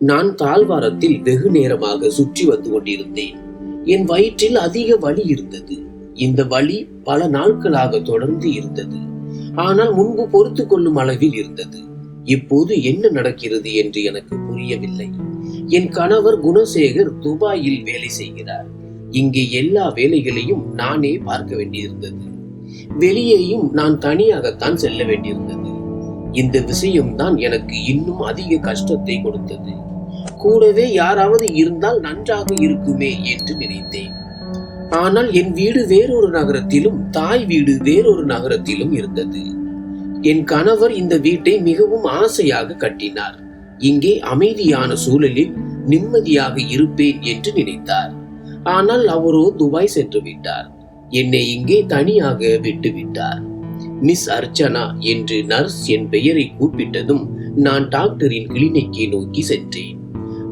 நான் தாழ்வாரத்தில் வெகு நேரமாக சுற்றி வந்து கொண்டிருந்தேன். என் வயிற்றில் அதிக வலி இருந்தது. இந்த வலி பல நாட்களாக தொடர்ந்து இருந்தது. ஆனால் முன்பு பொறுத்து கொள்ளும் அளவில் இருந்தது. இப்போது என்ன நடக்கிறது என்று எனக்கு புரியவில்லை. என் கணவர் குணசேகர் துபாயில் வேலை செய்கிறார். இங்கே எல்லா வேலைகளையும் நானே பார்க்க வேண்டியிருந்தது. வெளியேயும் நான் தனியாகத்தான் செல்ல வேண்டியிருந்தது. இந்த விஷயம்தான் எனக்கு இன்னும் அதிக கஷ்டத்தை கொடுத்தது. கூடவே யாராவது இருந்தால் நன்றாக இருக்குமே என்று நினைத்தேன். ஆனால் என் வீடு வேறொரு நகரத்திலும் தாய் வீடு வேறொரு நகரத்திலும் இருந்தது. என் கணவர் இந்த வீட்டை மிகவும் ஆசையாக கட்டினார். இங்கே அமைதியான சூழலில் நிம்மதியாக இருப்பேன் என்று நினைத்தார். ஆனால் அவரோ துபாய் சென்று விட்டார். என்னை இங்கே தனியாக விட்டு விட்டார். மிஸ் அர்ச்சனா என்று நர்ஸ் என் பெயரை கூப்பிட்டதும் நான் டாக்டரின் கிளினிக்கை நோக்கி சென்றேன்.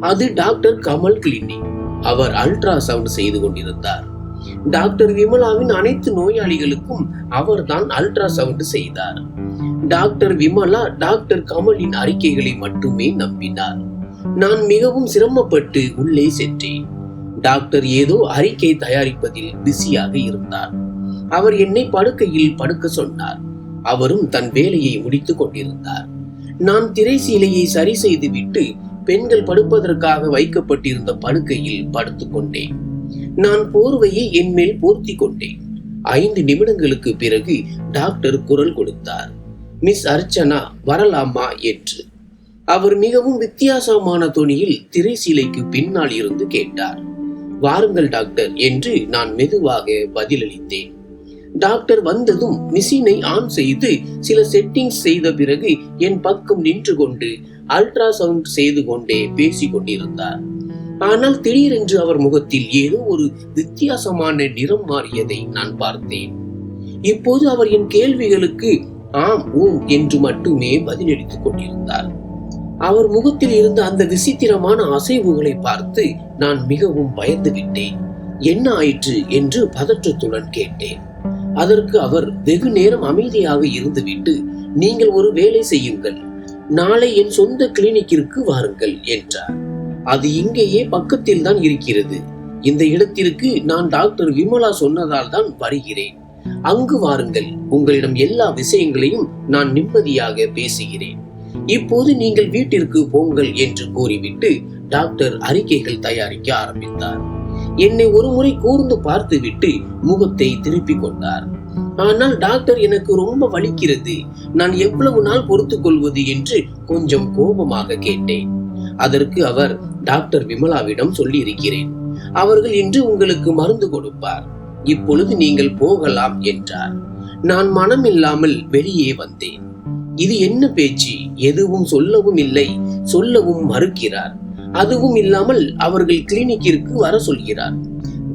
அது டாக்டர் கமல் கிளினிக். அவர் அல்ட்ராசவுண்ட் செய்து கொண்டிருந்தார். டாக்டர் விமலாவின் அனைத்து நோயாளிகளுக்கும் அவர்தான் அல்ட்ராசவுண்ட் செய்தார். டாக்டர் விமலா டாக்டர் கமலின் அறிக்கைகளை மட்டுமே நம்பினார். நான் மிகவும் சிரமப்பட்டு உள்ளே சென்றேன். டாக்டர் ஏதோ அறிக்கை தயாரிப்பதில் பிஸியாக இருந்தார். அவர் என்னை படுக்கையில் படுக்க சொன்னார். அவரும் தன் வேலையை முடித்துக் கொண்டிருந்தார். நான் திரைசீலையை சரி செய்து விட்டு பெண்கள் படுப்பதற்காக வைக்கப்பட்டிருந்த படுக்கையில் படுத்துக் கொண்டேன். நான் போர்வையை என் மேல் போர்த்தி கொண்டேன். 5 நிமிடங்களுக்கு பிறகு டாக்டர் குரல் கொடுத்தார். மிஸ் அர்ச்சனா வரலாமா என்று. அவர் மிகவும் வித்தியாசமான தொனியில் திரைசீலைக்கு பின்னால் இருந்து கேட்டார். வாருங்கள் டாக்டர் என்று நான் மெதுவாக பதிலளித்தேன். டாக்டர் வந்ததும் மிஷினை ஆன் செய்து சில செட்டிங்ஸ் செய்த பிறகு என் பக்கம் நின்று கொண்டு அல்ட்ராசவுண்ட் செய்து கொண்டே பேசிக் கொண்டிருந்தார். ஆனால் திடீரென்று அவர் முகத்தில் ஏதோ ஒரு வித்தியாசமான நிறம் மாறியதை நான் பார்த்தேன். இப்போது அவர் என் கேள்விகளுக்கு ஆம் ஊம் என்று மட்டுமே பதிலளித்துக் கொண்டிருந்தார். அவர் முகத்தில் இருந்த அந்த விசித்திரமான அசைவுகளை பார்த்து நான் மிகவும் பயந்து விட்டேன். என்ன ஆயிற்று என்று பதற்றத்துடன் கேட்டேன். அதற்கு அவர் வெகு நேரம் அமைதியாக இருந்துவிட்டு, நீங்கள் ஒரு வேலை செய்யுங்கள், நாளை என் சொந்த கிளினிக்கிற்கு வாருங்கள் என்றார். அது இங்கேயே பக்கத்தில் தான் இருக்கிறது. இந்த இடத்திற்கு நான் டாக்டர் விமலா சொன்னதால் தான் வருகிறேன். அங்கு வாருங்கள், உங்களிடம் எல்லா விஷயங்களையும் நான் நிம்மதியாக பேசுகிறேன். இப்போது நீங்கள் வீட்டிற்கு போங்கள் என்று கூறிவிட்டு டாக்டர் அறிக்கைகள் தயாரிக்க ஆரம்பித்தார். என்னை ஒரு முறை கூர்ந்து பார்த்துவிட்டு முகத்தை திருப்பிக் கொண்டார். ஆனால் டாக்டர், எனக்கு ரொம்ப வலிக்கிறது, நான் எவ்வளவு நாள் பொறுத்துக் கொள்வது என்று கொஞ்சம் கோபமாக கேட்டேன். அதற்கு அவர், டாக்டர் விமலாவிடம் சொல்லி இருக்கிறேன், அவர்கள் இன்று உங்களுக்கு மருந்து கொடுப்பார், இப்பொழுது நீங்கள் போகலாம் என்றார். நான் மனமில்லாமல் வெளியே வந்தேன். இது என்ன பேச்சு? எதுவும் சொல்லவும் இல்லை, சொல்லவும் மறுக்கிறார். அதுவும் இல்லாமல் அவர்கள் கிளினிக்கிற்கு வர சொல்கிறார்.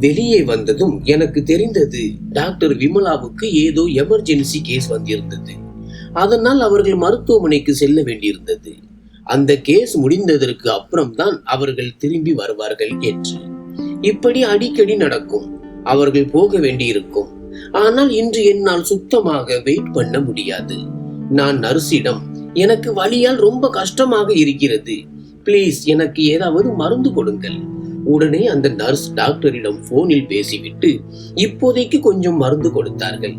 வெளியே வந்ததும் எனக்கு தெரிந்தது, டாக்டர் விமலாவுக்கு ஏதோ எமர்ஜென்சி கேஸ் வந்திருந்தது. அதனால் அவர்கள் மருத்துவமனைக்கு செல்ல வேண்டியிருந்தது. அந்த கேஸ் முடிந்ததற்கு அப்புறம் தான் அவர்கள் திரும்பி வருவார்கள் என்று. இப்படி அடிக்கடி நடக்கும். அவர்கள் போக வேண்டியிருக்கும். ஆனால் இன்று என்னால் சுத்தமாக வெயிட் பண்ண முடியாது. நான் நர்ஸிடம், எனக்கு வலியால் ரொம்ப கஷ்டமாக இருக்கிறது, பிளீஸ் எனக்கு ஏதாவது மருந்து கொடுங்கள். உடனே அந்த நர்ஸ் டாக்டரிடம் போனில் பேசிவிட்டு இப்போதைக்கு கொஞ்சம் மருந்து கொடுத்தார்கள்.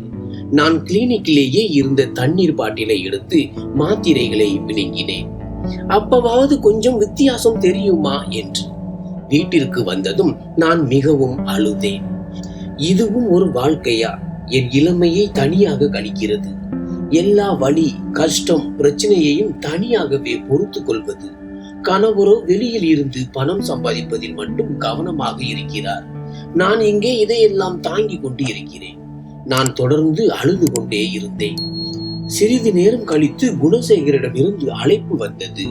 நான் கிளினிக்கிலேயே இருந்த தண்ணீர் பாட்டிலை எடுத்து மாத்திரைகளை விழுங்கினேன். அப்பவாவது கொஞ்சம் வித்தியாசம் தெரியுமா என்று. வீட்டிற்கு வந்ததும் நான் மிகவும் அழுதேன். இதுவும் ஒரு வாழ்க்கையா? என் இளமையை தனியாக கழிக்கிறது. எல்லா வலி, கஷ்டம், பிரச்சனையையும் தனியாகவே பொறுத்து கொள்வது. கணவரோ வெளியில் இருந்து பணம் சம்பாதிப்பதில் மட்டும் கவனமாக இருக்கிறார். நான் இங்கே இதையெல்லாம் தாங்கிக் கொண்டு இருக்கிறேன். நான் தொடர்ந்து அழுது கொண்டே இருந்தேன். சிறிது நேரம் கழித்து குணசேகரிடமிருந்து அழைப்பு வந்தது.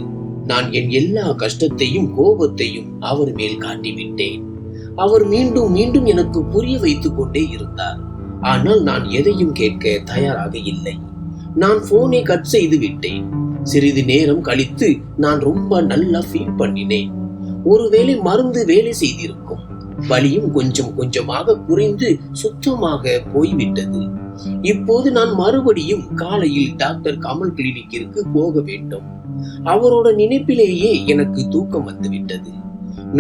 நான் என் எல்லா கஷ்டத்தையும் கோபத்தையும் அவர் மேல் காட்டிவிட்டேன். அவர் மீண்டும் மீண்டும் எனக்கு புரிய வைத்துக் கொண்டே இருந்தார். ஆனால் நான் எதையும் கேட்க தயாராக இல்லை. நான் போனை கட் செய்து விட்டேன். சிறிது நேரம் கழித்து நான் ரொம்ப நல்லா ஃபீல் பண்ணினேன். ஒருவேளை மருந்து வேலை செய்திருக்கும். வலியும் கொஞ்சம் கொஞ்சமாக குறைந்து சுத்தமாக போய்விட்டது. இப்போது நான் மறுபடியும் காலையில் டாக்டர் கமல் கிளினிக்கிற்கு போக வேண்டும். அவரோட நினைப்பிலேயே எனக்கு தூக்கம் வந்துவிட்டது.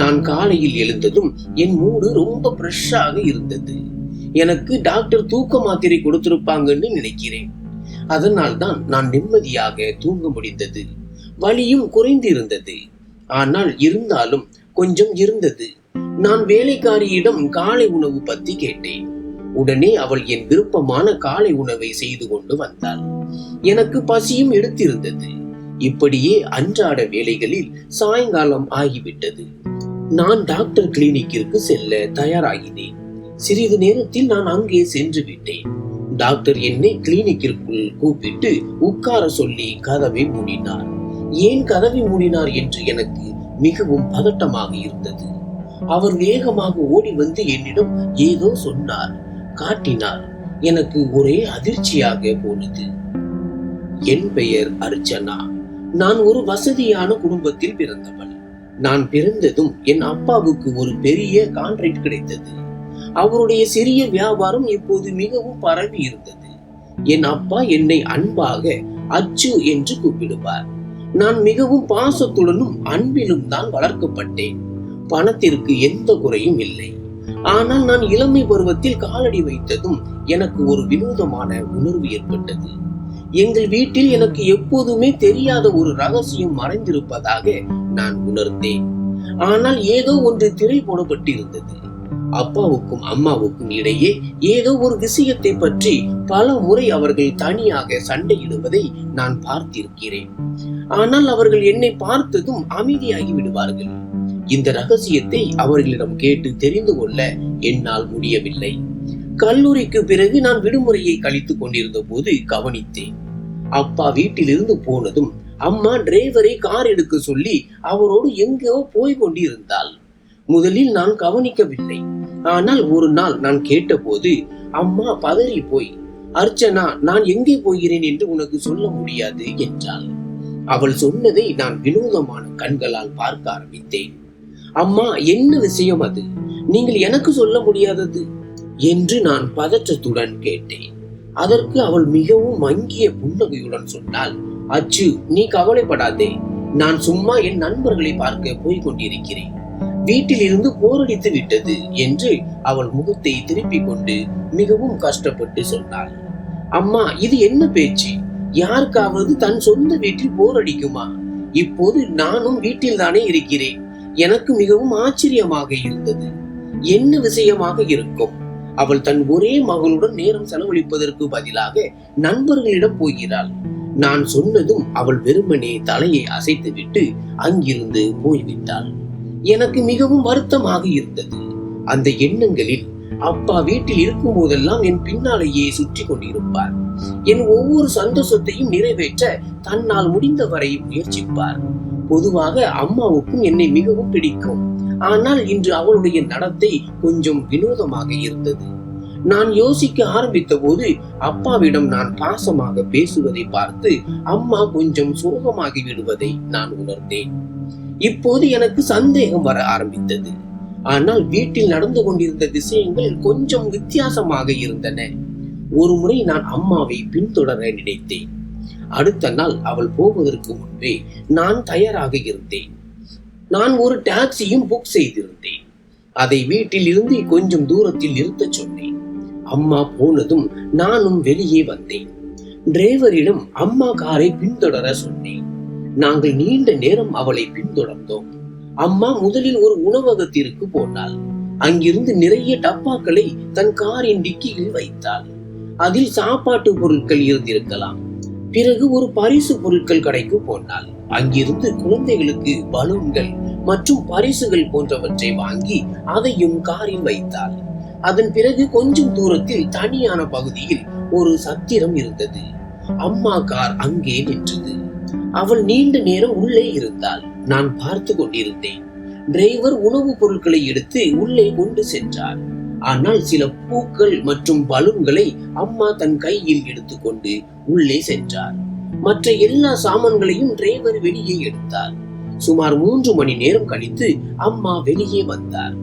நான் காலையில் எழுந்ததும் என் மூடு ரொம்ப ஃப்ரெஷ்ஷாக இருந்தது. எனக்கு டாக்டர் தூக்க மாத்திரை கொடுத்திருப்பாங்கன்னு நினைக்கிறேன். அதனால் தான் நான் நிம்மதியாக தூங்க முடிந்தது. வலியும் குறைந்து இருந்தது. ஆனால் இருந்தாலும் கொஞ்சம் இருந்தது. நான் வேலைக்காரியிடம் காலை உணவு பத்தி கேட்டேன். உடனே அவள் என் விருப்பமான காலை உணவை செய்து கொண்டு வந்தாள். எனக்கு பசியும் எடுத்திருந்தது. இப்படியே அன்றாட வேலைகளில் சாயங்காலம் ஆகிவிட்டது. நான் டாக்டர் கிளினிக்கிற்கு செல்ல தயாராகினேன். சிறிது நேரத்தில் நான் அங்கே சென்று விட்டேன். டாக்டர் என்னை கிளினிக்கிற்குள் கூப்பிட்டு உட்கார சொல்லி கதவை மூடினார். ஏன் கதவை மூடினார் என்று எனக்கு மிகவும் பதட்டமாக இருந்தது. அவர் வேகமாக ஓடி வந்து என்னிடம் ஏதோ சொன்னார், காட்டினார். எனக்கு ஒரே அதிர்ச்சியாக போனது. என் பெயர் அர்ச்சனா. நான் ஒரு வசதியான குடும்பத்தில் பிறந்தவள். நான் பிறந்ததும் என் அப்பாவுக்கு ஒரு பெரிய கான்ட்ராக்ட் கிடைத்தது. அவருடைய சிறிய வியாபாரம் இப்போது மிகவும் பரவி இருந்தது. என் அப்பா என்னை அன்பாக அச்சு என்று கூப்பிடுவார். நான் மிகவும் பாசத்துடனும் அன்பிலும் தான் வளர்க்கப்பட்டேன். பணத்திற்கு எந்த குறையும் இல்லை. ஆனால் நான் இளமை பருவத்தில் காலடி வைத்ததும் எனக்கு ஒரு வினோதமான உணர்வு ஏற்பட்டது. எங்கள் வீட்டில் எனக்கு எப்போதுமே தெரியாத ஒரு ரகசியம் மறைந்திருப்பதாக நான் உணர்ந்தேன். ஆனால் ஏதோ ஒன்று திரை போடப்பட்டிருந்தது. அப்பாவுக்கும் அம்மாவுக்கும் இடையே ஏதோ ஒரு விஷயத்தை பற்றி பல முறை அவர்கள் தனியாக சண்டையிடுவதை நான் பார்த்திருக்கிறேன். ஆனால் அவர்கள் என்னை பார்த்ததும் அமைதியாகி விடுவார்கள். இந்த ரகசியத்தை அவர்களிடம் கேட்டு தெரிந்து கொள்ள என்னால் முடியவில்லை. கல்லூரிக்கு பிறகு நான் விடுமுறையை கழித்துக் கொண்டிருந்த போது கவனித்தேன். அப்பா வீட்டிலிருந்து போனதும் அம்மா டிரைவரை கார் எடுக்க சொல்லி அவரோடு எங்கோ போய் கொண்டிருந்தாள். முதலில் நான் கவனிக்கவில்லை. ஆனால் ஒரு நாள் நான் கேட்டபோது அம்மா பதறி போய், அர்ச்சனா, நான் எங்கே போகிறேன் என்று உனக்கு சொல்ல முடியாது என்றாள். அவள் சொன்னதை நான் வினோதமான கண்களால் பார்க்க ஆரம்பித்தேன். அம்மா, என்ன விஷயம் அது? நீங்கள் எனக்கு சொல்ல முடியாதது என்று நான் பதற்றத்துடன் கேட்டேன். அதற்கு அவள் மிகவும் மங்கிய புன்னகையுடன் சொன்னாள், அச்சு, நீ கவலைப்படாதே. நான் சும்மா என் நண்பர்களை பார்க்க போய் கொண்டிருக்கிறேன். வீட்டில் இருந்து போரடித்து விட்டது என்று அவள் முகத்தை திருப்பிக் கொண்டு மிகவும் கஷ்டப்பட்டு சொன்னாள். அம்மா, இது என்ன பேச்சு? யாருக்காவது தன் சொந்த வீட்டில் போரடிக்குமா? இப்போது நானும் வீட்டில் தானே இருக்கிறேன். எனக்கு மிகவும் ஆச்சரியமாக இருந்தது. என்ன விஷயமாக இருக்கும்? அவள் தன் ஒரே மகளுடன் நேரம் செலவழிப்பதற்கு பதிலாக நண்பர்களிடம் போகிறாள். நான் சொன்னதும் அவள் வெறுமனே தலையை அசைத்துவிட்டு அங்கிருந்து போய்விட்டாள். எனக்கு மிகவும் வருத்தமாக இருந்தது. அந்த எண்ணங்களில் அப்பா வீட்டில் இருக்கும் போதெல்லாம் என் பின்னாலேயே சுற்றி கொண்டிருப்பார். என் ஒவ்வொரு சந்தோஷத்தையும் நிறைவேற்ற தன்னால் முடிந்தவரை முயற்சிப்பார். பொதுவாக அம்மாவுக்கும் என்னை மிகவும் பிடிக்கும். ஆனால் இன்று அவளுடைய நடத்தை கொஞ்சம் வினோதமாக இருந்தது. நான் யோசிக்க ஆரம்பித்த போது அப்பாவிடம் நான் பாசமாக பேசுவதை பார்த்து அம்மா கொஞ்சம் சோகமாகி விடுவதை நான் உணர்ந்தேன். இப்போது எனக்கு சந்தேகம் வர ஆரம்பித்தது. ஆனால் வீட்டில் நடந்து கொண்டிருந்த விஷயங்கள் கொஞ்சம் வித்தியாசமாக இருந்தன. ஒரு முறை நான் அம்மாவை பின்தொடர நினைத்தேன். அடுத்த நாள் அவள் போவதற்கு முன்பே நான் தயாராக இருந்தேன். நான் ஒரு டாக்ஸியும் புக் செய்திருந்தேன். அதை வீட்டில் இருந்து கொஞ்சம் தூரத்தில் நிறுத்த சொன்னேன். அம்மா போனதும் நானும் வெளியே வந்தேன். டிரைவரிடம் அம்மா காரை பின்தொடர சொன்னேன். நாங்கள் நீண்ட நேரம் அவளை பின்தொடர்ந்தோம். அம்மா முதலில் ஒரு உணவகத்திற்கு போனாள். அங்கிருந்து நிறைய டப்பாக்களை தன் காரின் டிக்கியில் வைத்தாள். அதில் சாப்பாட்டு பொருட்கள் இருந்திருக்கலாம். பிறகு ஒரு பரிசு பொருட்கள் கடைக்கு போனாள். அங்கிருந்து குழந்தைகளுக்கு பலூன்கள் மற்றும் பரிசுகள் போன்றவற்றை வாங்கி அதையும் காரில் வைத்தாள். அதன் பிறகு கொஞ்சம் தூரத்தில் தனியான பகுதியில் ஒரு சத்திரம் இருந்தது. அம்மா கார் அங்கே நின்றது. அவள் நீண்ட நேரம் உள்ளே இருந்தாள். நான் பார்த்து கொண்டிருந்தேன். டிரைவர் உணவுப் பொருட்களை எடுத்து உள்ளே கொண்டு சென்றார். ஆனால் சில பூக்கள் மற்றும் பலூன்களை அம்மா தன் கையில் எடுத்துக்கொண்டு உள்ளே சென்றார். மற்ற எல்லா சாமான்களையும் டிரைவர் வெளியே எடுத்தார். சுமார் 3 மணி நேரம் கழித்து அம்மா வெளியே வந்தார்.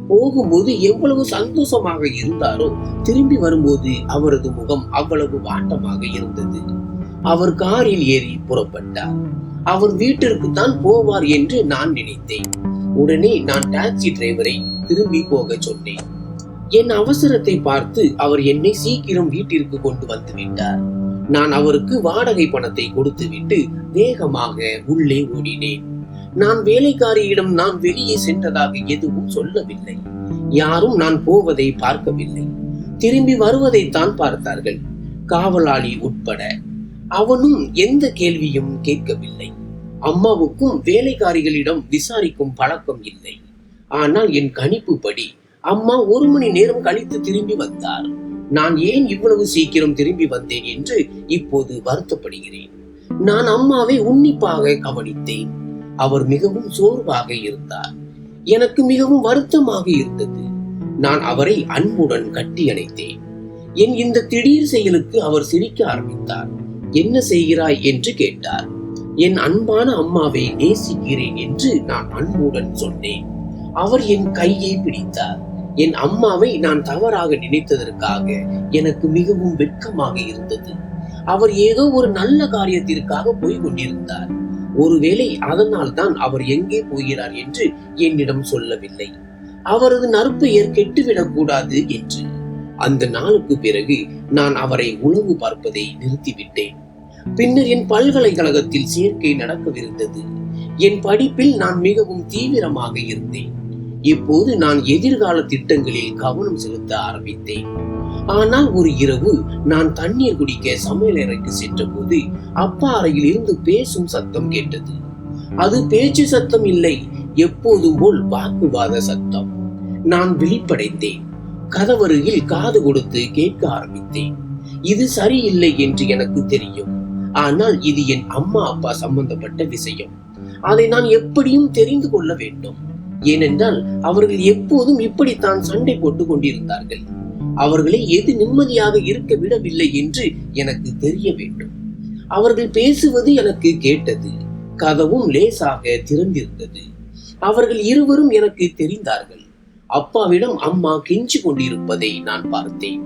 போகும்போது எவ்வளவு சந்தோஷமாக இருந்தாரோ, திரும்பி வரும்போது அவரது முகம் அவ்வளவு வாட்டமாக இருந்தது. அவர் காரில் ஏறி புறப்பட்டார். அவர் வீட்டிற்கு தான் போவார் என்று நான் நினைத்தேன். உடனே நான் டாக்ஸி டிரைவரை திரும்பி போக சொன்னேன். என் அவசரத்தை பார்த்து அவர் என்னை சீக்கிரம் வீட்டிற்கு கொண்டு வந்து விட்டார். நான் அவருக்கு வாடகை பணத்தை கொடுத்துவிட்டு வேகமாக உள்ளே ஓடினேன். நான் வேலைக்காரியிடம் நான் வெளியே சென்றதாக எதுவும் சொல்லவில்லை. யாரும் நான் போவதை பார்க்கவில்லை. திரும்பி வருவதைத்தான் பார்த்தார்கள், காவலாளி உட்பட. அவனும் எந்த கேள்வியும் கேட்கவில்லை. அம்மாவுக்கும் வேலைக்காரிகளிடம் விசாரிக்கும் பழக்கம் இல்லை. ஆனால் என் கணிப்புப்படி அம்மா 1 மணி நேரம் கழித்து திரும்பி வந்தார். நான் ஏன் இவ்வளவு சீக்கிரம் திரும்பி வந்தேன் என்று இப்போது வருத்தப்படுகிறேன். நான் அம்மாவை உன்னிப்பாக கவனித்தேன். அவர் மிகவும் சோர்வாக இருந்தார். எனக்கு மிகவும் வருத்தமாக இருந்தது. நான் அவரை அன்புடன் கட்டி அணைத்தேன். என் இந்த திடீர் செயலுக்கு அவர் சிரிக்க ஆரம்பித்தார். என்ன செய்கிறாய் என்று கேட்டார். என் அன்பான அம்மாவை நேசிக்கிறேன் என்று நான் அன்புடன் சொன்னேன். அவர் என் கையை பிடித்தார். என் அம்மாவை நான் தவறாக நினைத்ததற்காக எனக்கு மிகவும் வெட்கமாக இருந்தது. அவர் ஏதோ ஒரு நல்ல காரியத்திற்காக போய் கொண்டிருந்தார். ஒருவேளை அதனால் தான் அவர் எங்கே போகிறார் என்று என்னிடம் சொல்லவில்லை. அவரது நற்பெயர் கெட்டுவிடக் கூடாது என்று. அந்த நாளுக்கு பிறகு நான் அவரை உளவு பார்ப்பதை நிறுத்திவிட்டேன். பின்னர் என் பல்கலைக்கழகத்தில் சேர்க்கை நடக்கவிருந்தது. என் படிப்பில் நான் மிகவும் தீவிரமாக இருந்தேன். இப்போது நான் எதிர்கால திட்டங்களில் கவனம் செலுத்த ஆரம்பித்தேன். ஆனால் ஒரு இரவு நான் தண்ணீர் குடிக்க சமையலறைக்கு சென்ற போது அப்பா அறையில் இருந்து பேசும் சத்தம் கேட்டது. அது பேச்சு சத்தம் இல்லை, எப்போதும் போல் வாக்குவாத சத்தம். நான் விழிப்படைந்தேன். கதவருகில் காது கொடுத்து கேட்க ஆரம்பித்தேன். இது சரியில்லை என்று எனக்கு தெரியும். ஆனால் இது என் அம்மா அப்பா சம்பந்தப்பட்ட விஷயம். அதை நான் எப்படியும் தெரிந்து கொள்ள வேண்டும். ஏனென்றால் அவர்கள் எப்போதும் இப்படித்தான் சண்டை போட்டுக் கொண்டிருந்தார்கள். அவர்களை எது நிம்மதியாக இருக்க விடவில்லை என்று எனக்கு தெரிய வேண்டும். அவர்கள் பேசுவது எனக்கு கேட்டது. கதவும் லேசாக திறந்திருந்தது. அவர்கள் இருவரும் எனக்கு தெரிந்தார்கள். அப்பாவிடம் அம்மா கெஞ்சி கொண்டிருப்பதை நான் பார்த்தேன்.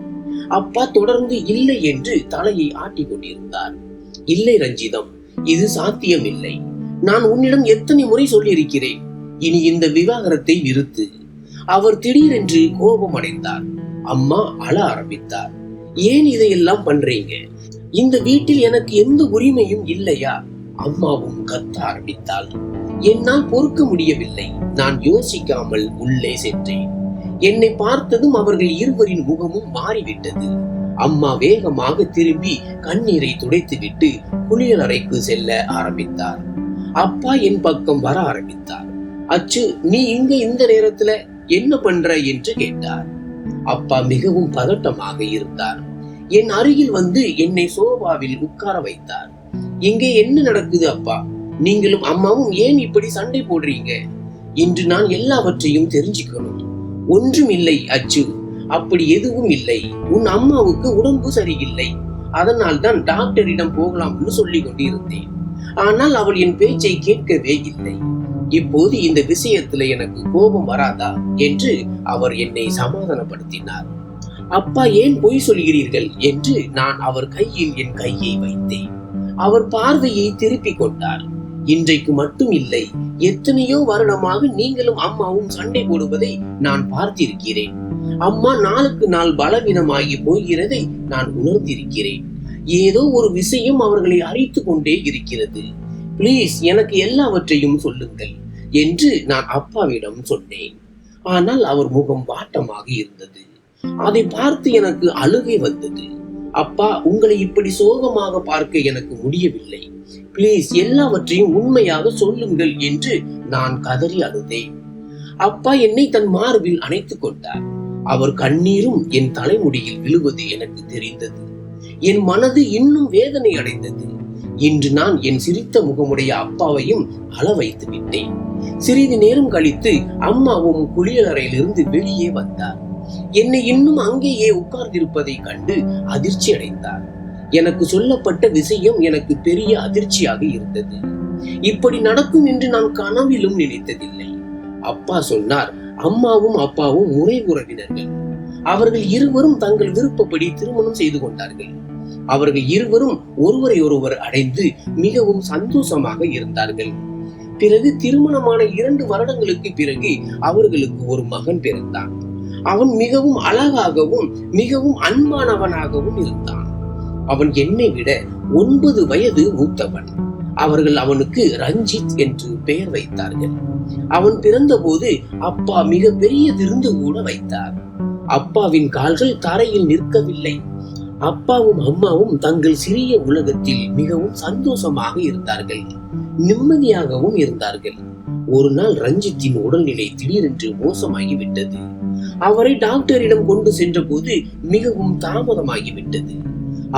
அப்பா தொடர்ந்து இல்லை என்று தலையை ஆட்டிக் கொண்டிருந்தார். இல்லை ரஞ்சிதம், இது சாத்தியமில்லை. நான் உன்னிடம் எத்தனை முறை சொல்லியிருக்கிறேன், இனி இந்த விவாகரத்தை நிறுத்து. அவர் திடீரென்று கோபம் அடைந்தார். அம்மா அழ ஆரம்பித்தார். ஏன் இதையெல்லாம் பண்றீங்க? இந்த வீட்டில் எனக்கு எந்த உரிமையும் இல்லையா? அம்மாவும் கத்த ஆரம்பித்தாள். என்னால் பொறுக்க முடியவில்லை. நான் யோசிக்காமல் உள்ளே சென்றேன். என்னை பார்த்ததும் அவர்கள் இருவரின் முகமும் மாறிவிட்டது. அம்மா வேகமாக திரும்பி கண்ணீரை துடைத்துவிட்டு குளியலறைக்கு செல்ல ஆரம்பித்தார். அப்பா என் பக்கம் வர ஆரம்பித்தார். அச்சு, நீ இங்க இந்த நேரத்துல என்ன பண்ற என்று கேட்டார். அப்பா மிகவும் பதட்டமாக இருந்தார். என் அருகில் வந்து என்னை சோபாவில் உட்கார வைத்தார். இங்கே என்ன நடக்குது அப்பா? நீங்களும் அம்மாவும் ஏன் இப்படி சண்டை போடுறீங்க? இன்று நான் எல்லாவற்றையும் தெரிஞ்சுக்கணும். ஒன்றும் இல்லை அச்சு, அப்படி எதுவும் இல்லை. உன் அம்மாவுக்கு உடம்பு சரியில்லை, அதனால் தான் டாக்டரிடம் போகலாம்னு சொல்லி கொண்டிருந்தேன். ஆனால் அவள் என் பேச்சை கேட்கவே இல்லை. இப்போது இந்த விஷயத்துல எனக்கு கோபம் வராதா என்று அவர் என்னை சமாதானப்படுத்தினார். அப்பா, ஏன் பொய் சொல்கிறீர்கள் என்று நான் அவர் கையில் என் கையை வைத்தேன். அவர் பார்வையை திருப்பிக் கொண்டார். இன்றைக்கு மட்டும் இல்லை, எத்தனையோ வருடமாக நீங்களும் அம்மாவும் சண்டை போடுவதை நான் பார்த்திருக்கிறேன். அம்மா நாளுக்கு நாள் பலவீனமாகி போகிறதை நான் உணர்ந்திருக்கிறேன். ஏதோ ஒரு விஷயம் அவர்களை அரித்து கொண்டே இருக்கிறது. பிளீஸ், எனக்கு எல்லாவற்றையும் சொல்லுங்கள் என்று நான் அப்பாவிடம் சொன்னேன். ஆனால் அவர் முகம் வாட்டமாக இருந்தது. அதை பார்த்து எனக்கு அழுகை வந்தது. அப்பா, உங்களை இப்படி சோகமாக பார்க்க எனக்கு முடியவில்லை. பிளீஸ், எல்லாவற்றையும் உண்மையாக சொல்லுங்கள் என்று நான் கதறி அழுதேன். அப்பா என்னை தன் மார்பில் அணைத்துக் கொண்டார். அவர் கண்ணீரும் என் தலைமுடியில் விழுவது எனக்கு தெரிந்தது. என் மனது இன்னும் வேதனை அடைந்தது. இன்று நான் என் சிரித்த முகமுடைய அப்பாவையும் அள வைத்து விட்டேன். சிறிது நேரம் கழித்து அம்மாவும் குளியலறையிலிருந்து வெளியே வந்தார். என்னை இன்னும் அங்கேயே உட்கார்ந்திருப்பதை கண்டு அதிர்ச்சி அடைந்தார். எனக்கு சொல்லப்பட்ட விஷயம் எனக்கு பெரிய அதிர்ச்சியாக இருந்தது. இப்படி நடக்கும் என்று நான் கனவிலும் நினைத்ததில்லை. அப்பா சொன்னார், அம்மாவும் அப்பாவும் முறை உறவினர்கள். அவர்கள் இருவரும் தங்கள் விருப்பப்படி திருமணம் செய்து கொண்டார்கள். அவர்கள் இருவரும் ஒருவரை ஒருவர் அடைந்து மிகவும் சந்தோஷமாக இருந்தார்கள். பிறகு திருமணமான 2 வருடங்களுக்கு பிறகு அவர்களுக்கு ஒரு மகன் பிறந்தான். அவன் மிகவும் அழகாகவும் மிகவும் அன்பானவனாகவும் இருந்தான். அவன் என்னை விட 9 வயது மூத்தவன். அவர்கள் அவனுக்கு ரஞ்சித் என்று பெயர் வைத்தார்கள். அவன் பிறந்த போது அப்பா மிக பெரிய விருந்து கூட வைத்தார். அப்பாவின் கால்கள் தரையில் நிற்கவில்லை. அப்பாவும் அம்மாவும் தங்கள் சிறிய உலகத்தில் மிகவும் சந்தோஷமாக இருந்தார்கள், நிம்மதியாகவும் இருந்தார்கள். ஒரு நாள் ரஞ்சித்தின் உடல்நிலை திடீரென்று மோசமாகிவிட்டது. அவரை டாக்டரிடம் கொண்டு சென்ற போது மிகவும் தாமதமாகிவிட்டது.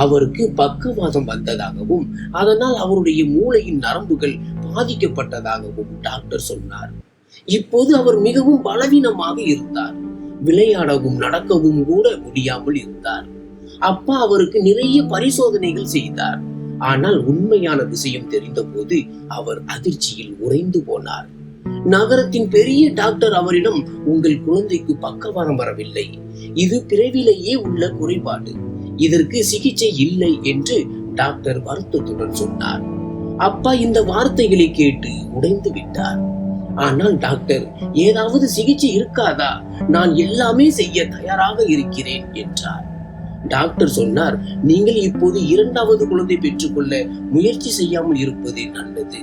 அவருக்கு பக்கவாதம் வந்ததாகவும் அதனால் அவருடைய மூளையின் நரம்புகள் பாதிக்கப்பட்டதாகவும் டாக்டர் சொன்னார். இப்போது அவர் மிகவும் பலவீனமாக இருந்தார். விளையாடவும் நடக்கவும் கூட முடியாமல் இருந்தார். அப்பா அவருக்கு நிறைய பரிசோதனைகள் செய்தார். ஆனால் உண்மையான விஷயம் தெரிந்த போது அவர் அதிர்ச்சியில் உறைந்து போனார். நகரத்தின் பெரிய டாக்டர் அவரிடம், உங்கள் குழந்தைக்கு பக்கவாதம் வரவில்லை, இது பிறவிலேயே உள்ள குறைபாடு, இதற்கு சிகிச்சை இல்லை என்று டாக்டர் வருத்தத்துடன் சொன்னார். அப்பா இந்த வார்த்தைகளை கேட்டு உடைந்து விட்டார். ஆனால் டாக்டர், ஏதாவது சிகிச்சை இருக்காதா? நான் எல்லாமே செய்ய தயாராக இருக்கிறேன் என்றார். டாக்டர் சொன்னார், நீங்கள் இப்போது 2வது குழந்தை பெற்றுக்கொள்ள முயற்சி செய்யாமல் இருப்பது நல்லது.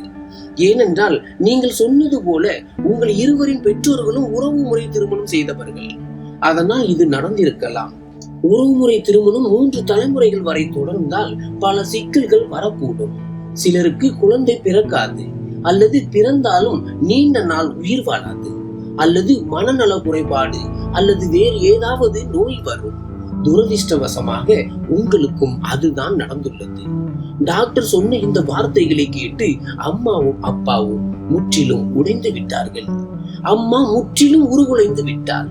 ஏனென்றால் நீங்கள் சொன்னது போல உங்கள் இருவரின் பெற்றோர்களும் உறவுமுறை திருமணம் செய்தவர்கள். அதனால் இது நடந்திருக்கலாம். உறவுமுறை திருமணம் 3 தலைமுறைகள் வரை தொடர்ந்தால் பல சிக்கல்கள் வரக்கூடும். சிலருக்கு குழந்தை பிறக்காது, அல்லது பிறந்தாலும் நீண்ட நாள் உயிர் வாழாது, அல்லது மனநல குறைபாடு அல்லது வேறு ஏதாவது நோய் வரும். துரதிர்ஷ்டவசமாக உங்களுக்கும் அதுதான் நடந்துள்ளது. டாக்டர் சொன்ன இந்த வார்த்தைகளை கேட்டு அம்மாவும் அப்பாவும் முற்றிலும் உடைந்து விட்டார்கள். அம்மா முற்றிலும் உருகுலைந்து விட்டார்.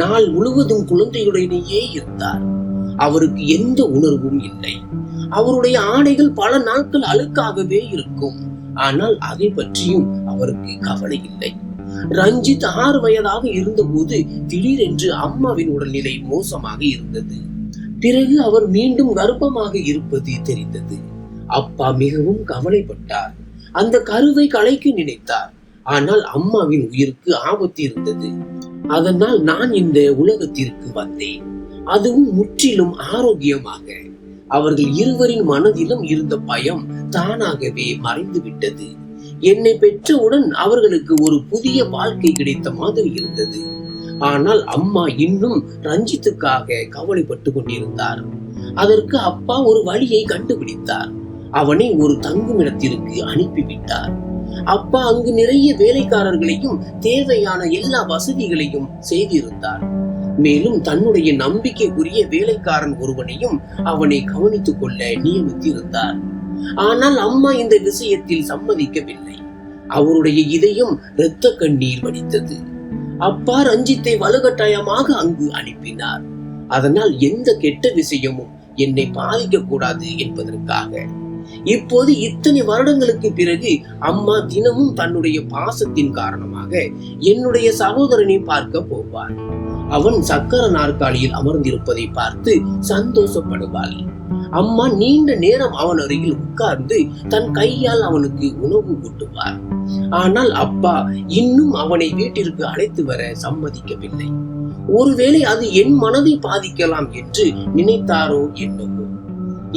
நாள் முழுவதும் குழந்தையுடனேயே இருந்தார். அவருக்கு எந்த உணர்வும் இல்லை. அவருடைய ஆடைகள் பல நாட்கள் அழுக்காகவே இருக்கும். ஆனால் அதை பற்றியும் அவருக்கு கவலை இல்லை. ரஞ்சித் 6 வயதாக இருந்தபோது திடீரென்று அம்மாவின் உடல்நிலை மோசமாக இருந்தது. பிறகு அவர் மீண்டும் கர்ப்பமாக இருப்பது தெரிந்தது. அப்பா மிகவும் கவலைப்பட்டார். அந்த கருவை கலைக்க நினைத்தார். ஆனால் அம்மாவின் உயிருக்கு ஆபத்து இருந்தது. அதனால் நான் இந்த உலகத்திற்கு வந்தேன், அதுவும் முற்றிலும் ஆரோக்கியமாக. அவர்கள் இருவரின் மனதிலும் இருந்த பயம் தானாகவே மறைந்து விட்டது. என்னை பெற்றவுடன் அவர்களுக்கு ஒரு புதிய வாழ்க்கை கிடைத்த மாதிரி இருந்தது. ஆனால் அம்மா இன்னும் ரஞ்சித்துக்காக கவலைப்பட்டு கொண்டிருந்தார். அதற்கு அப்பா ஒரு வழியை கண்டுபிடித்தார். அவனை ஒரு தங்குமிடத்திற்கு அனுப்பிவிட்டார். அப்பா அங்கு நிறைய வேலைக்காரர்களையும் தேவையான எல்லா வசதிகளையும் செய்திருந்தார். மேலும் தன்னுடைய நம்பிக்கைக்குரிய வேலைக்காரன் ஒருவனையும் அவனை கவனித்துக் கொள்ள நியமித்திருந்தார். ஆனால் அம்மா இந்த விஷயத்தில் சம்மதிக்கவில்லை. அவருடைய இதயம் இரத்த கண்ணீர் வடித்தது. அப்பா ரஞ்சித்தை வலுக்கட்டாயமாக அங்கு அனுப்பினார். அதனால் எந்த கெட்ட விஷயமும் என்னை பாதிக்க கூடாது என்பதற்காக. இப்போது இத்தனை வருடங்களுக்கு பிறகு அம்மா தினமும் தன்னுடைய பாசத்தின் காரணமாக என்னுடைய சகோதரனை பார்க்க போவார். அவன் சக்கர நாற்காலியில் அமர்ந்திருப்பதை பார்த்து சந்தோஷப்படுவாள். அம்மா நீண்ட நேரம் அவன் அருகில் உட்கார்ந்து தன் கையால் அவனுக்கு உணவு ஊட்டுவார். ஆனால் அப்பா இன்னும் அவனை வீட்டிற்கு அழைத்து வர சம்மதிக்கவில்லை. ஒருவேளை அது என் மனதை பாதிக்கலாம் என்று நினைத்தாரோ என்னவோ.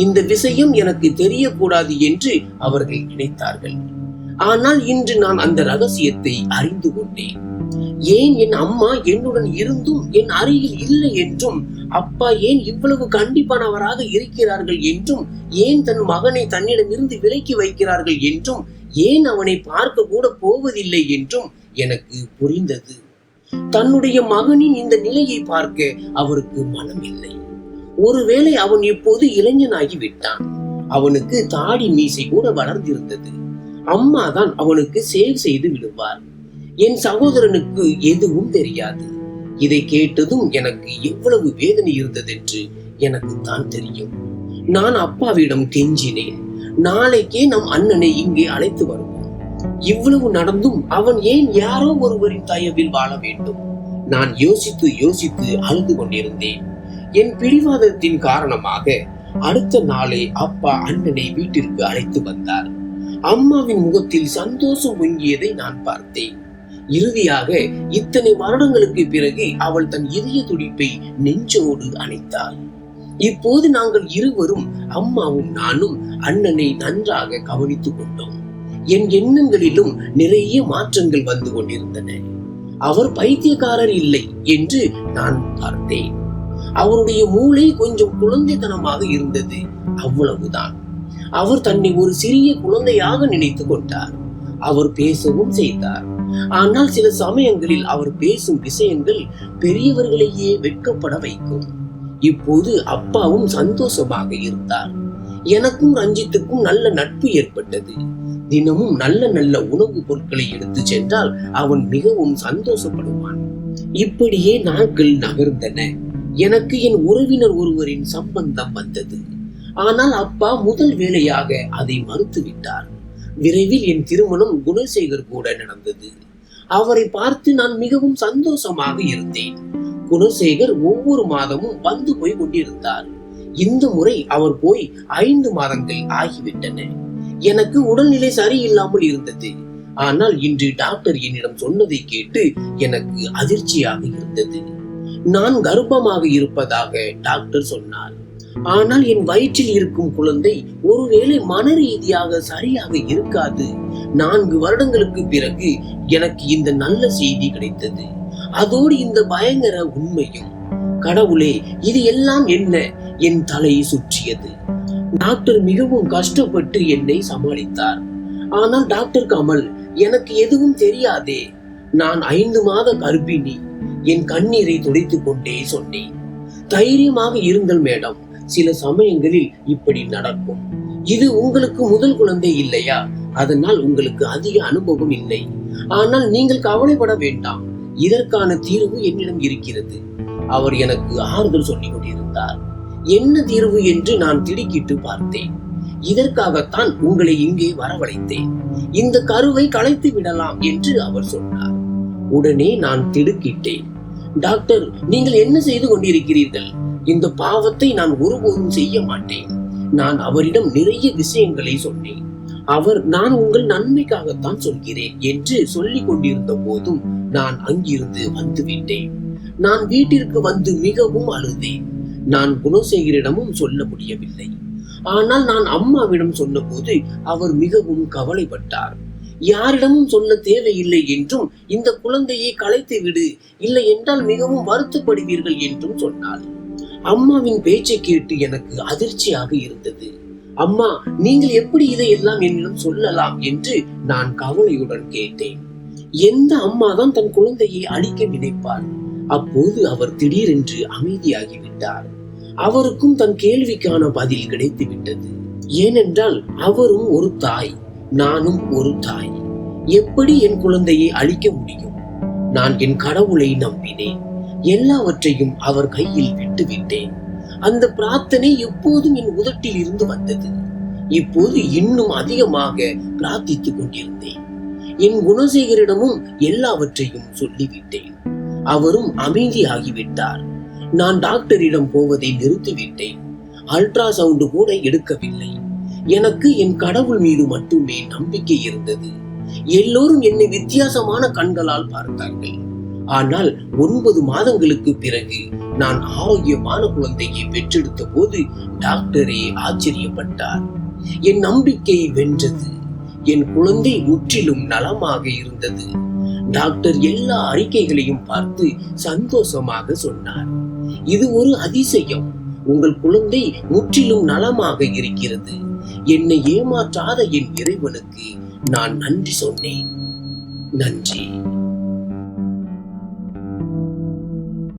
இந்த விஷயம் எனக்கு தெரியக்கூடாது என்று அவர்கள் நினைத்தார்கள். ஆனால் இன்று நான் அந்த ரகசியத்தை அறிந்து கொண்டேன். ஏன் என் அம்மா என்னுடன் இருந்தும் என் அருகில் இல்லை என்றும், அப்பா ஏன் இவ்வளவு கண்டிப்பானவராக இருக்கிறார்கள் என்றும், ஏன் தன் மகனை தன்னிடமிருந்து விலக்கி வைக்கிறார்கள் என்றும், ஏன் அவனை பார்க்க கூட போவதில்லை என்றும் எனக்கு புரிந்தது. தன்னுடைய மகனின் இந்த நிலையை பார்க்க அவருக்கு மனம் இல்லை. ஒருவேளை அவன் இப்போது இளைஞனாகி விட்டான். அவனுக்கு தாடி மீசை கூட வளர்ந்திருந்தது. அம்மா தான் அவனுக்கு சேவ் செய்து விடுவார். என் சகோதரனுக்கு எதுவும் தெரியாது. இதை கேட்டதும் எனக்கு எவ்வளவு வேதனை இருந்ததென்று எனக்கு தான் தெரியும். நான் அப்பாவிடம் கெஞ்சினேன், நாளைக்கே நம் அண்ணனை இங்கே அழைத்து வருவோம். இவ்வளவு நடந்தும் அவன் ஏன் யாரோ ஒருவரின் தயவில் வாழ வேண்டும்? நான் யோசித்து யோசித்து அழுது கொண்டிருந்தேன். என் பிடிவாதத்தின் காரணமாக அடுத்த நாளே அப்பா அண்ணனை வீட்டிற்கு அழைத்து வந்தார். அம்மாவின் முகத்தில் சந்தோஷம் பொங்கியதை நான் பார்த்தேன். இறுதியாக இத்தனை வருடங்களுக்கு பிறகு அவள் தன் இதய துடிப்பை நெஞ்சோடு அணைத்தாள். இப்போது நாங்கள் இருவரும், அம்மாவும் நானும், அண்ணனை நன்றாக கவனித்துக் கொண்டோம். என் எண்ணங்களிலும் நிறைய மாற்றங்கள் வந்து கொண்டிருந்தன. அவர் பைத்தியக்காரர் இல்லை என்று நான் பார்த்தேன். அவருடைய மூளை கொஞ்சம் குழந்தைத்தனமாக இருந்தது, அவ்வளவுதான். அவர் தன்னை ஒரு சிறிய குழந்தையாக நினைத்து கொண்டார். அவர் பேசவும் செய்தார். ஆனால் சில சமயங்களில் அவர் பேசும் விஷயங்கள் பெரியவர்களையே வெட்கப்பட வைக்கும். இப்போது அப்பாவும் சந்தோஷமாக இருந்தார். எனக்கும் ரஞ்சித்துக்கும் நல்ல நட்பு ஏற்பட்டது. தினமும் நல்ல நல்ல உணவுப் பொருட்களை எடுத்து சென்றால் அவன் மிகவும் சந்தோஷப்படுவான். இப்படியே நாட்கள் நகர்ந்தன. எனக்கு என் உறவினர் ஒருவரின் சம்பந்தம் வந்தது. ஆனால் அப்பா முதல் வேளையாக அதை மறுத்துவிட்டார். விரைவில் என் திருமணம் குணசேகர் கூட நடந்தது. அவரை பார்த்து நான் மிகவும் சந்தோஷமாக இருந்தேன். குணசேகர் ஒவ்வொரு மாதமும் வந்து போய் கொண்டிருந்தார். இந்த முறை அவர் போய் 5 மாதங்கள் ஆகிவிட்டன. எனக்கு உடல்நிலை சரியில்லாமல் இருந்தது. ஆனால் இன்று டாக்டர் என்னிடம் சொன்னதை கேட்டு எனக்கு அதிர்ச்சியாக இருந்தது. நான் கர்ப்பமாக இருப்பதாக டாக்டர் சொன்னார். ஆனால் என் வயிற்றில் இருக்கும் குழந்தை ஒருவேளை மன ரீதியாக சரியாக இருக்காது. 4 வருடங்களுக்கு பிறகு எனக்கு இந்த நல்ல செய்தி கிடைத்தது. அதோடு இந்த பயங்கர உண்மையும். கடவுளே, இது எல்லாம் என்ன? என் தலையை சுற்றியது. டாக்டர் மிகவும் கஷ்டப்பட்டு என்னை சமாளித்தார். ஆனால் டாக்டர் கமல், எனக்கு எதுவும் தெரியாதே. நான் 5 மாத கர்ப்பிணி. என் கண்ணீரை துடைத்துக் கொண்டே சொன்னேன், தைரியமாக இருங்கள் மேடம், சில சமயங்களில் இப்படி நடக்கும். இது உங்களுக்கு முதல் குழந்தை இல்லையா? அதனால் உங்களுக்கு அதிக அனுபவம் இல்லை. ஆனால் நீங்கள் கவலைப்பட வேண்டாம், இதற்கான தீர்வு என்னிடம் இருக்கிறது. அவர் எனக்கு ஆறுதல் சொல்லிக் கொண்டிருந்தார். என்ன தீர்வு என்று நான் திடுக்கிட்டு பார்த்தேன். இதற்காகத்தான் உங்களை இங்கே வரவழைத்தேன். இந்த கருவை கலைத்து விடலாம் என்று அவர் சொன்னார். உடனே நான் திடுக்கிட்டேன். டாக்டர், நீங்கள் என்ன செய்து கொண்டிருக்கிறீர்கள்? இந்த பாவத்தை நான் ஒருபோதும் செய்ய மாட்டேன். நான் அவரிடம் நிறைய விஷயங்களை சொன்னேன். அவர், நான் உங்கள் நன்மைக்காகத்தான் சொல்கிறேன் என்று சொல்லிக் கொண்டிருந்த போதும் நான் அங்கிருந்து வந்துவிட்டேன். நான் வீட்டிற்கு வந்து மிகவும் அழுதேன். நான் குணசேகரிடமும் சொல்ல முடியவில்லை. ஆனால் நான் அம்மாவிடம் சொன்னபோது அவர் மிகவும் கவலைப்பட்டார். யாரிடமும் சொல்ல தேவையில்லை என்றும், இந்த குழந்தையை கலைத்து விடு, இல்லை என்றால் மிகவும் வருத்தப்படுவீர்கள் என்றும் சொன்னார். அம்மாவின் பேச்சை கேட்டு எனக்கு அதிர்ச்சியாக இருந்தது. அம்மா, நீங்கள் எப்படி இதையெல்லாம் என்னிடம் சொல்லலாம் என்று நான் கவலையுடன் கேட்டேன். எந்த அம்மாதான் தன் குழந்தையை அழிக்க நினைப்பார்? அப்போது அவர் திடீரென்று அமைதியாகிவிட்டார். அவருக்கும் தன் கேள்விக்கான பதில் கிடைத்து விட்டது. ஏனென்றால் அவரும் ஒரு தாய், நானும் ஒரு தாய். எப்படி என் குழந்தையை அழிக்க முடியும்? நான் என் கடவுளை நம்பினேன். எல்லாவற்றையும் அவர் கையில் விட்டுவிட்டேன். அந்த பிரார்த்தனை எப்போதும் என் உதட்டில் இருந்து வந்தது. இப்போது இன்னும் அதிகமாக பிரார்த்தித்துக் கொண்டிருந்தேன். என் குணசேகரிடமும் எல்லாவற்றையும் சொல்லிவிட்டேன். அவரும் அமைதியாகிவிட்டார். நான் டாக்டரிடம் போவதை நிறுத்திவிட்டேன். அல்ட்ரா சவுண்ட் கூட எடுக்கவில்லை. எனக்கு என் கடவுள் மீது மட்டுமே நம்பிக்கை இருந்தது. எல்லோரும் என்னை வித்தியாசமான கண்களால் பார்த்தார்கள். ஆனால் 9 மாதங்களுக்கு பிறகு நான் ஆரோக்கியமான குழந்தையை பெற்றெடுத்த போது டாக்டரே ஆச்சரியப்பட்டார். என் நம்பிக்கை வென்றது. என் குழந்தை முற்றிலும் நலமாக இருந்தது. டாக்டர் எல்லா அறிக்கைகளையும் பார்த்து சந்தோஷமாக சொன்னார், இது ஒரு அதிசயம். உங்கள் குழந்தை முற்றிலும் நலமாக இருக்கிறது. என்னை ஏமாற்றாத என் இறைவனுக்கு நான் நன்றி சொன்னேன். நன்றி.